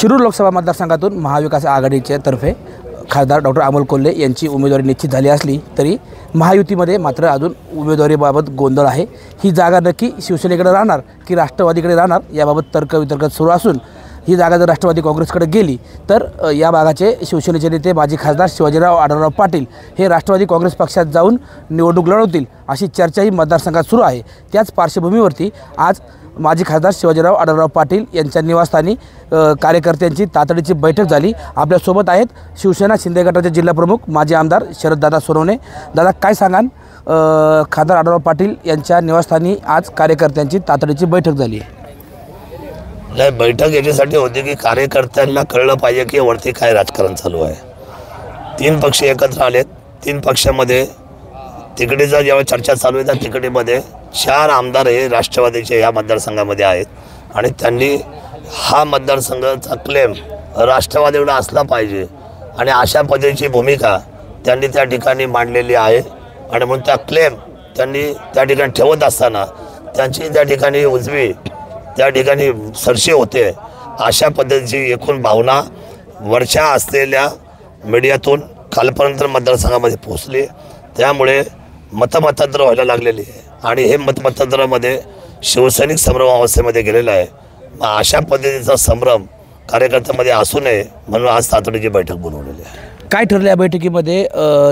शिरूर लोकसभा मतदारसंघातून महाविकास आघाडीच्या तर्फे खासदार डॉक्टर अमोल कोल्हे यांची उमेदवारी निश्चित झाली असली तरी महायुतीमध्ये मात्र अजून उमेदवारीबाबत गोंधळ आहे। ही जागा नक्की शिवसेनेकडे राहणार की राष्ट्रवादीकडे राहणार याबाबत तर्कवितर्क सुरू असून ही जागा जर राष्ट्रवादी काँग्रेसकडे गेली तर या भागाचे शिवसेनेचे नेते माजी खासदार शिवाजीराव आढळराव पाटील हे राष्ट्रवादी काँग्रेस पक्षात जाऊन निवडणूक लढवतील अशी चर्चाही मतदारसंघात सुरू आहे। त्याच पार्श्वभूमीवरती आज माजी खासदार शिवाजीराव आढळराव पाटील यांच्या निवासस्थानी कार्यकर्त्यांची तातडीची बैठक झाली। आपल्यासोबत आहेत शिवसेना शिंदे गटाचे जिल्हाप्रमुख माजी आमदार शरददादा सोनवणे। दादा, काय सांगाल, खासदार आढळराव पाटील यांच्या निवासस्थानी आज कार्यकर्त्यांची तातडीची बैठक झाली आहे। नाही, बैठक याच्यासाठी होती की कार्यकर्त्यांना कळलं पाहिजे की वरती काय राजकारण चालू आहे। तीन पक्ष एकत्र आलेत। तीन पक्षामध्ये तिकडेचा जेव्हा चर्चा चालू आहे त्या तिकडेमध्ये 4 आमदार हे राष्ट्रवादीचे या मतदारसंघामध्ये आहेत आणि त्यांनी हा मतदारसंघाचा क्लेम राष्ट्रवादीकडे असला पाहिजे आणि अशा पद्धतीची भूमिका त्यांनी त्या ठिकाणी मांडलेली आहे आणि म्हणून त्या क्लेम त्यांनी त्या ठिकाणी ठेवत असताना त्यांची त्या ठिकाणी उजवी त्या ठिकाणी सरशी होते अशा पद्धतीची एकूण भावना वरच्या असलेल्या मीडियातून खालपर्यंत मतदारसंघामध्ये पोहोचली। त्यामुळे मतमतांतर व्हायला लागलेली आहे आणि हे मतमतांतरामध्ये शिवसैनिक संभ्रम अवस्थेमध्ये गेलेला आहे। अशा पद्धतीचा संभ्रम कार्यकर्त्यांमध्ये असू नये म्हणून आज तातडीची बैठक बोलवलेली आहे। काय ठरलं या बैठकीमध्ये?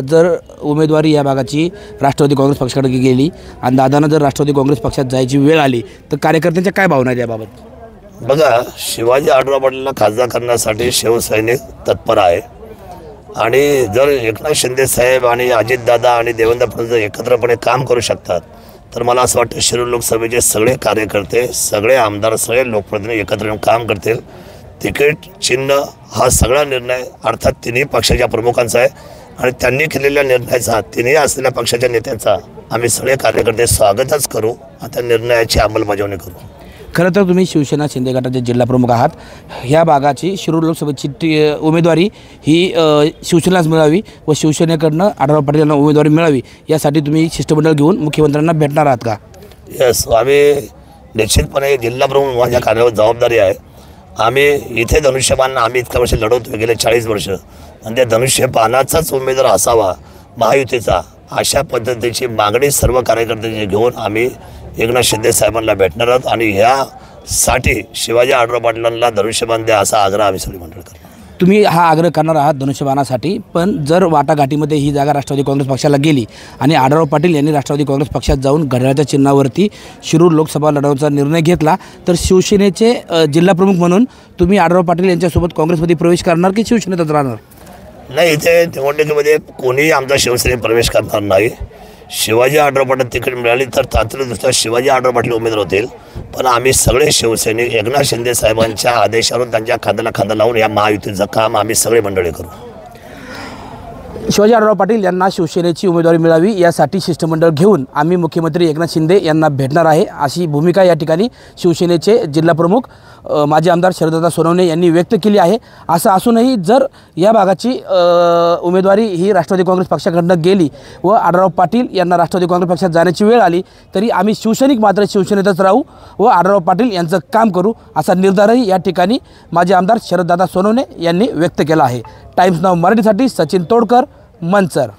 जर उमेदवारी या भागाची राष्ट्रवादी काँग्रेस पक्षाकडे गेली आणि दादांना जर राष्ट्रवादी काँग्रेस पक्षात जायची वेळ आली तर कार्यकर्त्यांच्या काय भावना आहेत याबाबत? बघा, शिवाजी आढळराव पाटीलला खासदार करण्यासाठी शिवसैनिक तत्पर आहे आणि जर एकनाथ शिंदे साहेब आणि अजितदादा आणि देवेंद्र फडणवीस एकत्रपणे काम करू शकतात तर मला असं वाटतं शिरूर लोकसभेचे सगळे कार्यकर्ते, सगळे आमदार, सगळे लोकप्रतिनिधी एकत्र येऊन काम करतील। तिकीट चिन्ह हा सगळा निर्णय अर्थात तिन्ही पक्षाच्या प्रमुखांचा आहे आणि त्यांनी केलेल्या निर्णयाचा तिन्ही असलेल्या पक्षाच्या नेत्यांचा आम्ही सगळे कार्यकर्ते स्वागतच करू आणि त्या निर्णयाची अंमलबजावणी करू। खरं तर तुम्ही शिवसेना शिंदे गटाचे जिल्हाप्रमुख आहात। ह्या भागाची शिरूर लोकसभेची उमेदवारी ही शिवसेनेलाच मिळावी व शिवसेनेकडनं आढळराव पाटील यांना उमेदवारी मिळावी यासाठी तुम्ही शिष्टमंडळ घेऊन मुख्यमंत्र्यांना भेटणार आहात का? यस, आम्ही निश्चितपणे जिल्हाप्रमुख माझ्या कार्यावर जबाबदारी आहे। आम्ही इथे धनुष्यबाण आम्ही इतक्या वर्ष लढवतो गेले 40 वर्ष आणि त्या धनुष्यबाणाचाच उमेदवार असावा महायुतीचा अशा पद्धतीची मागणी सर्व कार्यकर्त्यांची घेऊन आम्ही एकनाथ शिंदे साहेबांना भेटणार आहोत आणि ह्यासाठी शिवाजी आढळराव पाटलांना धनुष्यबाण द्या असा आग्रह आम्ही सगळी मंडळ करणार। तुम्ही हा आग्रह करणार आहात धनुष्यबाणासाठी, पण जर वाटाघाटीमध्ये ही जागा राष्ट्रवादी काँग्रेस पक्षाला गेली आणि आढळराव पाटील यांनी राष्ट्रवादी काँग्रेस पक्षात जाऊन घड्याळाच्या चिन्हावरती शिरूर लोकसभा लढवण्याचा निर्णय घेतला तर शिवसेनेचे जिल्हाप्रमुख म्हणून तुम्ही आढळराव पाटील यांच्यासोबत काँग्रेसमध्ये प्रवेश करणार की शिवसेनेतच राहणार? नाही, इथे निवडणुकीमध्ये कोणीही आमचा शिवसेनेत प्रवेश करणार नाही। शिवाजी आढळराव पाटील तिकीट मिळाली तर तातडीनुसार शिवाजी आढळराव पाटील उमेदवार होतील, पण आम्ही सगळे शिवसैनिक एकनाथ शिंदे साहेबांच्या आदेशावरून त्यांच्या खांद्याला खांदा लावून या महायुतीचं काम आम्ही सगळे मंडळी करू। शिवाजी आढळराव पाटील यांना शिवसेनेची उमेदवारी मिळावी यासाठी शिष्टमंडळ घेऊन आम्ही मुख्यमंत्री एकनाथ शिंदे यांना भेटणार आहे अशी भूमिका या ठिकाणी शिवसेनेचे जिल्हाप्रमुख माजी आमदार शरददादा सोनवणे यांनी व्यक्त केली आहे। असं असूनही जर या भागाची उमेदवारी ही राष्ट्रवादी काँग्रेस पक्षाकडनं गेली व आढळराव पाटील यांना राष्ट्रवादी काँग्रेस पक्षात जाण्याची वेळ आली तरी आम्ही शिवसैनिक मात्र शिवसेनेतच राहू व आढळराव पाटील यांचं काम करू असा निर्धारही या ठिकाणी माजी आमदार शरददादा सोनवणे यांनी व्यक्त केला आहे। टाइम्स नाऊ मराठीसाठी सचिन तोडकर, मंचर।